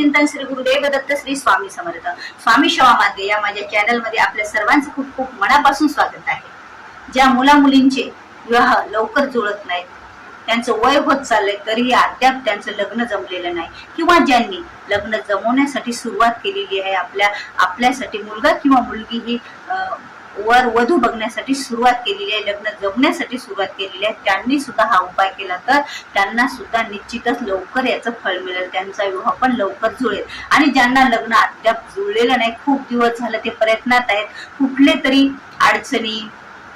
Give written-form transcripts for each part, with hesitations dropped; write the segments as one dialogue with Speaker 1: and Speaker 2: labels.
Speaker 1: चिंतन श्री गुरुदेव दत्त श्री स्वामी समर्थ स्वामी सेवा मार्ग या माझ्या चॅनल मध्ये आपल्या सर्वांचं खूप खूप मनापासून स्वागत आहे। ज्या मुला मुलींचे विवाह लवकर जुळत नाहीत, त्यांचं वय होत चाललंय तरीही अद्याप त्यांचं लग्न जमलेलं नाही, किंवा ज्यांनी लग्न जमवण्यासाठी सुरुवात केलेली आहे, आपल्यासाठी मुलगा किंवा मुलगी ही वर वधू बघण्यासाठी सुरुवात केलेली आहे, लग्न जमण्यासाठी सुरुवात केलेली आहे, त्यांनी सुद्धा हा उपाय केला तर त्यांना सुद्धा निश्चितच लवकर याचं फळ मिळेल, त्यांचा विवाह पण लवकर जुळेल। आणि ज्यांना लग्न अद्याप जुळलेलं नाही, खूप दिवस झालं ते प्रयत्नात आहेत, कुठले तरी अडचणी,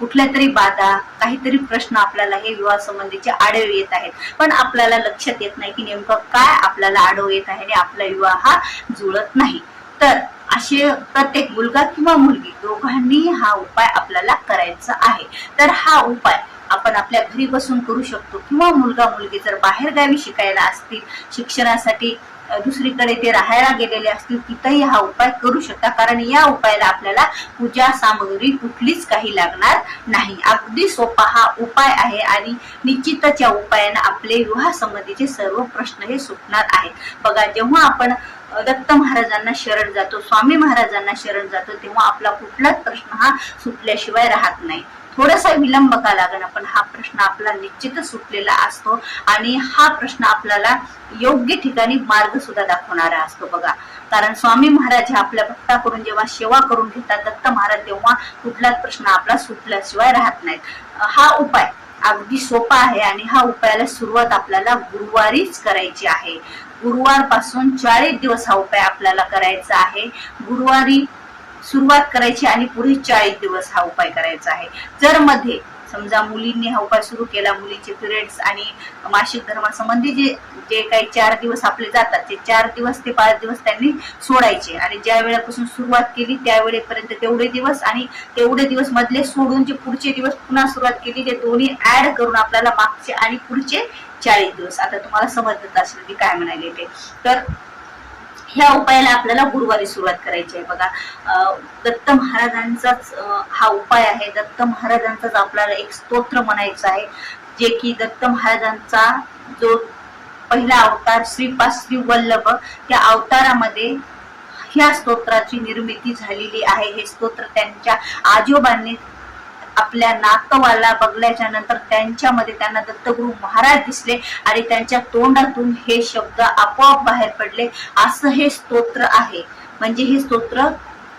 Speaker 1: कुठल्या तरी बाधा, काहीतरी प्रश्न आपल्याला हे विवाह संबंधीचे आढळ येत आहेत, पण आपल्याला लक्षात येत नाही की नेमकं काय आपल्याला आढळ येत आहे आणि आपला विवाह हा जुळत नाही। तर असे प्रत्येक मुलगा किंवा मुलगी दोघांनी हा उपाय आपल्याला करायचा आहे। तर हा उपाय आपण आपल्या घरी बसून करू शकतो, किंवा मुलगा मुलगी जर बाहेर गावी शिकायला असतील, शिक्षणासाठी दुसरीकडे ते राहायला गेलेले असतील, तिथेही हा उपाय करू शकता, कारण या उपायाला आपल्याला पूजा सामग्री कुठलीच काही लागणार नाही। अगदी सोपा हा उपाय आहे आणि निश्चितच या उपायाने आपले विवाह संबंधीचे सर्व प्रश्न हे सुटणार आहेत। बघा, जेव्हा आपण दत्त महाराजांना शरण जातो, स्वामी महाराजांना शरण जातो, तेव्हा आपला कुठलाच प्रश्न हा सुटल्याशिवाय राहत नाही। थोडासा विलंब का लागेना, पण हा प्रश्न आपला निश्चितच सुटलेला असतो आणि हा प्रश्न आपल्याला योग्य ठिकाणी मार्ग सुद्धा दाखवणारा असतो। बघा, कारण स्वामी महाराज हे आपल्या भक्ताकडून जेव्हा सेवा करून घेतात दत्त महाराज, तेव्हा कुठलाच प्रश्न आपला सुटल्याशिवाय राहत नाही। हा उपाय अगदी सोपा आहे आणि हा उपायाला सुरुवात आपल्याला गुरुवारीच करायची आहे। गुरुवार पासून 40 दिवस हा उपाय आपल्याला करायचा आहे। गुरुवारी सुरुवात करायची आणि पुढे 40 दिवस हा उपाय करायचा आहे। जर मध्ये समजा मुलींनी हा उपाय सुरू केला, मुलीचे पिरियड्स आणि मासिक धर्मासंबंधी जे काही 4 दिवस आपले जातात, ते 4 दिवस ते 5 दिवस त्यांनी सोडायचे, आणि ज्या वेळेपासून सुरुवात केली त्या वेळेपर्यंत तेवढे दिवस, आणि तेवढे दिवस मधले सोडून जे पुढचे दिवस पुन्हा सुरुवात केली, ते दोन्ही ऍड करून आपल्याला मागचे आणि पुढचे 40 दिवस। आता तुम्हाला समजत असेल की काय म्हणाले ते। तर ह्या उपायाला आपल्याला गुरुवारी सुरुवात करायची आहे। बघा, दत्त महाराजांचाच हा उपाय आहे, दत्त महाराजांचाच आपल्याला एक स्तोत्र म्हणायचं आहे, जे की दत्त महाराजांचा जो पहिला अवतार श्रीपाद श्री वल्लभ, त्या अवतारामध्ये ह्या स्तोत्राची निर्मिती झालेली आहे। हे स्तोत्र त्यांच्या आजोबांनी आपल्या नातवाला बघल्याच्या नंतर त्यांच्यामध्ये त्यांना दत्तगुरु महाराज दिसले आणि त्यांच्या तोंडातून हे शब्द आपोआप बाहेर पडले, असं हे स्तोत्र आहे। म्हणजे हे स्तोत्र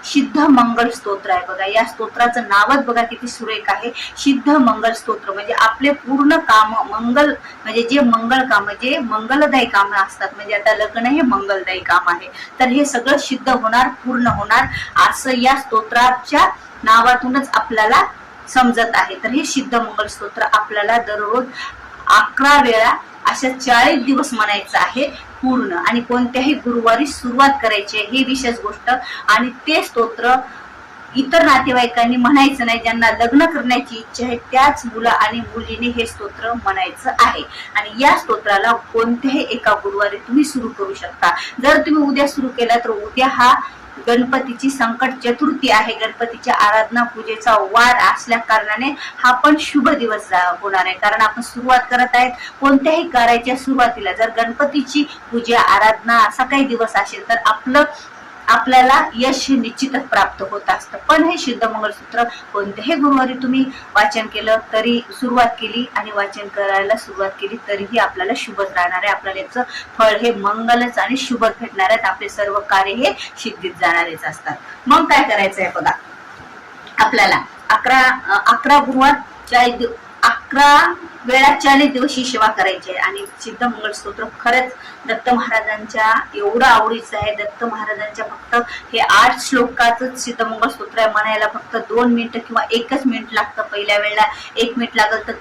Speaker 1: सिद्ध मंगल स्तोत्र आहे। बघा, या स्तोत्राचं नावच बघा किती सुरेख आहे, सिद्ध मंगल स्तोत्र। म्हणजे आपले पूर्ण काम मंगल, म्हणजे जे मंगल काम, जे मंगलदायी काम असतात, म्हणजे आता लग्न हे मंगलदायी काम आहे, तर हे सगळं सिद्ध होणार, पूर्ण होणार, असं या स्तोत्राच्या नावातूनच आपल्याला समजत आहे। तर हे सिद्ध मंगल स्तोत्र आपल्याला दररोज 11 वेळा अशा 40 दिवस म्हणायचं आहे पूर्ण, आणि कोणत्याही गुरुवारी सुरुवात करायची आहे, ही विशेष गोष्ट। आणि ते स्तोत्र इतर नातेवाईकांनी म्हणायचं नाही, ज्यांना लग्न करण्याची इच्छा आहे त्याच मुलं आणि मुलीने हे स्तोत्र म्हणायचं आहे। आणि या स्तोत्राला कोणत्याही एका गुरुवारी तुम्ही सुरू करू शकता। जर तुम्ही उद्या सुरू केला तर उद्या हा गणपतीची संकट चतुर्थी आहे, गणपतीच्या आराधना पूजेचा वार असल्या कारणाने हा पण शुभ दिवस होणार आहे, कारण आपण सुरुवात करत आहेत कोणत्याही कार्याच्या सुरुवातीला जर गणपतीची पूजा आराधना असा काही दिवस असेल तर आपल्याला यश हे निश्चितच प्राप्त होत असतं। पण हे सिद्ध मंगलसूत्र कोणत्याही गुरुवारी तुम्ही वाचन केलं तरी, सुरुवात केली आणि वाचन करायला सुरुवात केली तरीही आपल्याला शुभच राहणार आहे, आपल्याला याचं फळ हे मंगलच आणि शुभच भेटणार आहेत, आपले सर्व कार्य हे सिद्धीत जाणारेच असतात। मग काय करायचं आहे बघा, आपल्याला 11 गुरुवार 11 वेळा 40 दिवस ही सेवा करायची आहे। आणि सिद्ध मंगल स्तोत्र खरंच दत्त महाराजांच्या एवढं आवडीचं आहे। दत्त महाराजांच्या फक्त हे 8 श्लोकाचं सिद्ध मंगल स्तोत्र आहे, म्हणायला फक्त 2 मिनिटं किंवा 1 मिनिट लागतं। पहिल्या वेळेला 1 मिनिट लागल तर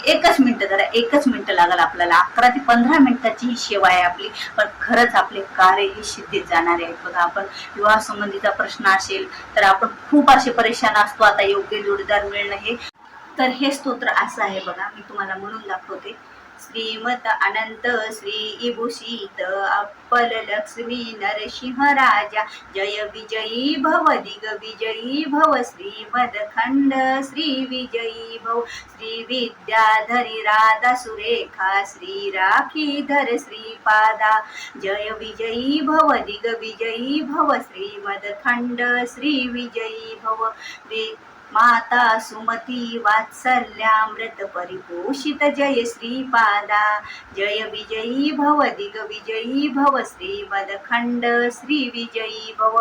Speaker 1: 1 मिनिट, जरा 1 मिनिट लागल आपल्याला। 11 ते 15 मिनिटाची ही सेवा आहे आपली, पण खरंच आपले कार्य हे सिद्धीत जाणारे आहेत। बघा, आपण विवाह संबंधीचा प्रश्न असेल तर आपण खूप असे परेशान असतो, आता योग्य जोडीदार मिळणं हे, तर हे स्तोत्र असं आहे बघा, मी तुम्हाला म्हणून दाखवते। श्रीमत अनंत श्री विभूषित अप्पल लक्ष्मी नरसिंह राजा जय विजयी भव दिग्विजयी भव श्रीमदखंड श्री विजयी भव श्री विद्याधरी राधा सुरेखा श्री राखीधर श्रीपादा जय विजयी भव दिग्विजयी भव श्रीमदखंड श्री विजयी भव माता सुमती वात्सल्यामृत परिपोषित जय श्रीपादा जय विजयी भव दिग्विजयी भव श्रीमदखंड श्री विजयी भव.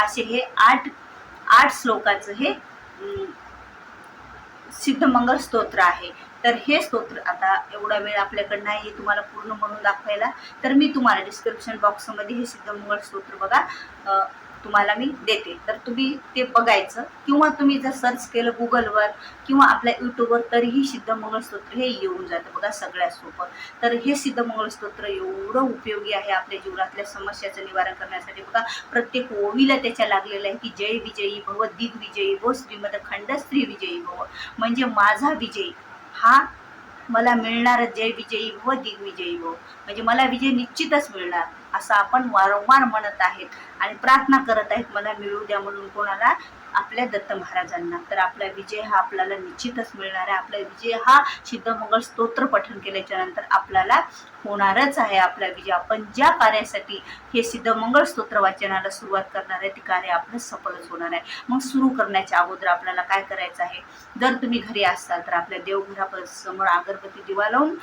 Speaker 1: असे हे आठ श्लोकाचं हे सिद्धमंगल स्तोत्र आहे. तर हे स्तोत्र आता एवढा वेळ आपल्याकडनं आहे हे तुम्हाला पूर्ण म्हणून दाखवायला, तर मी तुम्हाला डिस्क्रिप्शन बॉक्समध्ये हे सिद्धमंगल स्तोत्र बघा तुम्हाला मी देते, तर तुम्ही ते बघायचं किंवा तुम्ही जर सर्च केलं गुगलवर किंवा आपल्या यूट्यूबवर तरीही सिद्धमंगल स्तोत्र हे येऊन जातं बघा सगळ्यात सोपं. तर हे सिद्धमंगल स्तोत्र एवढं उपयोगी आहे आपल्या जीवनातल्या समस्याचं निवारण करण्यासाठी बघा. प्रत्येक ओवीला त्याच्या लागलेलं आहे की जय विजयी भव दिग्विजयी भव श्रीमदखंड श्री विजयी भव, म्हणजे माझा विजय हा मला मिळणार, जय विजयी भव दिग्विजयी भव म्हणजे मला विजय निश्चितच मिळणार असं आपण वारंवार म्हणत आहेत आणि प्रार्थना करत आहेत मला मिळू द्या म्हणून. कोणाला? आपल्या दत्त महाराजांना. तर आपला विजय हा आपल्याला निश्चितच मिळणार आहे. आपला विजय हा सिद्धमंगल स्तोत्र पठण केल्याच्या नंतर आपल्याला होणारच आहे आपला विजय. आपण ज्या कार्यासाठी हे सिद्धमंगल स्तोत्र वाचनाला सुरुवात करणार आहे ते कार्य आपलं सफलच होणार आहे. मग सुरू करण्याच्या अगोदर आपल्याला काय करायचं आहे, जर तुम्ही घरी असाल तर आपल्या देवघरासमोर अगरबत्ती दिवा लावून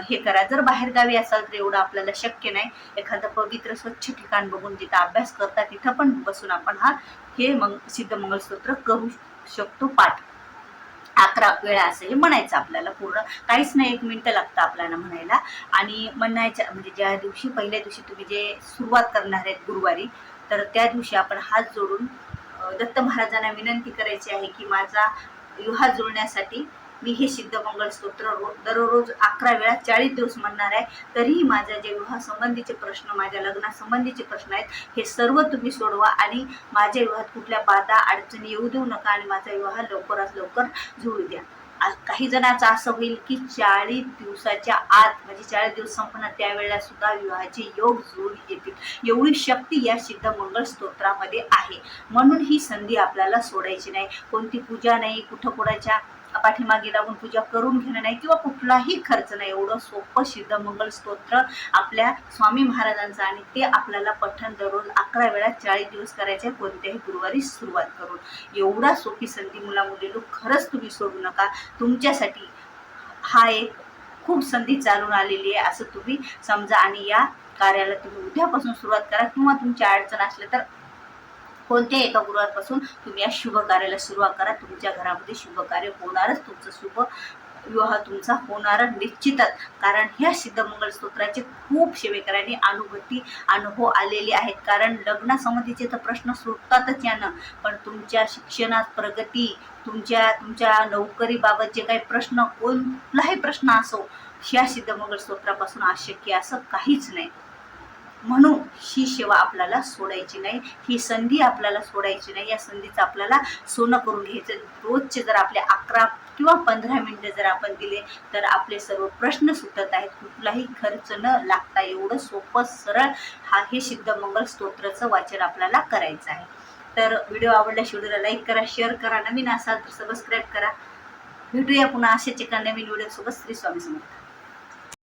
Speaker 1: हे करा. जर बाहेर गावी असाल तर एवढं आपल्याला शक्य नाही, एखादं पवित्र स्वच्छ ठिकाण बघून जिथं अभ्यास करता तिथं पण बसून आपण हे सिद्धमंगल स्तोत्र करू शकतो पाठ. 11 वेळा असं हे म्हणायचं आपल्याला, पूर्ण काहीच नाही 1 मिनिट लागतं आपल्याला म्हणायला. आणि म्हणायच्या म्हणजे ज्या दिवशी पहिल्या दिवशी तुम्ही जे सुरुवात करणार आहेत गुरुवारी, तर त्या दिवशी आपण हात जोडून दत्त महाराजांना विनंती करायची आहे की माझा विवाह जुळण्यासाठी मी हे सिद्धमंगल स्तोत्र दररोज 11 वेळा 40 दिवस म्हणणार आहे. तरीही माझ्या जे विवाहासंबंधीचे प्रश्न, माझ्या लग्नासंबंधीचे प्रश्न आहेत हे सर्व तुम्ही सोडवा आणि माझ्या विवाहात कुठल्या बाधा अडचणी येऊ देऊ नका आणि माझा विवाह लवकरात लवकर जुळू द्या. काही जणांचं असं होईल की 40 दिवसाच्या आत म्हणजे 40 दिवस संपणार त्यावेळेला सुद्धा विवाहाचे योग जुळून येतील. एवढी शक्ती या सिद्धमंगल स्तोत्रामध्ये आहे. म्हणून ही संधी आपल्याला सोडायची नाही. कोणती पूजा नाही, कुठं कोणाच्या पाठीमागे लागून पूजा करून घेणं नाही किंवा कुठलाही खर्च नाही. एवढं सोपं सिद्धमंगल स्तोत्र आपल्या स्वामी महाराजांचं आणि ते आपल्याला पठण दररोज 11 वेळा 40 दिवस करायचे कोणत्याही गुरुवारी सुरुवात करून. एवढा सोपी संधी मुला मुलींनो खरंच तुम्ही सोडू नका. तुमच्यासाठी हा एक खूप संधी चालून आलेली आहे असं तुम्ही समजा आणि या कार्याला तुम्ही उद्यापासून सुरुवात करा किंवा तुमच्या अडचण असल्या तर कोणत्याही एका गुरुवारपासून तुम्ही या शुभ कार्याला सुरुवात करा. तुमच्या घरामध्ये शुभ कार्य होणारच, तुमचं शुभ विवाह तुमचा होणार निश्चितच. कारण ह्या सिद्धमंगल स्तोत्राचे खूप सेवेकरांनी अनुभव आलेले आहेत. कारण लग्नासंबंधीचे तर प्रश्न सुटतातच यानं, पण तुमच्या शिक्षणात प्रगती, तुमच्या नोकरीबाबत जे काही प्रश्न, कोणताही प्रश्न असो, ह्या सिद्धमंगल स्तोत्रापासून अशक्य असं काहीच नाही. म्हणून ही सेवा आपल्याला सोडायची नाही, ही संधी आपल्याला सोडायची नाही. या संधीचं आपल्याला सोनं करून घ्यायचं. रोजचे जर आपले 11 किंवा 15 मिनिटं जर आपण दिले तर आपले सर्व प्रश्न सुटत आहेत. कुठलाही खर्च न लागता एवढं सोपं सरळ हे सिद्धमंगल स्तोत्राचं वाचन आपल्याला करायचं आहे. तर व्हिडिओ आवडल्यास व्हिडिओला लाईक करा, शेअर करा, नवीन असाल तर सबस्क्राईब करा. भेटूया पुन्हा अशाच एका नवीन व्हिडिओसोबत. श्री स्वामी समर्थ.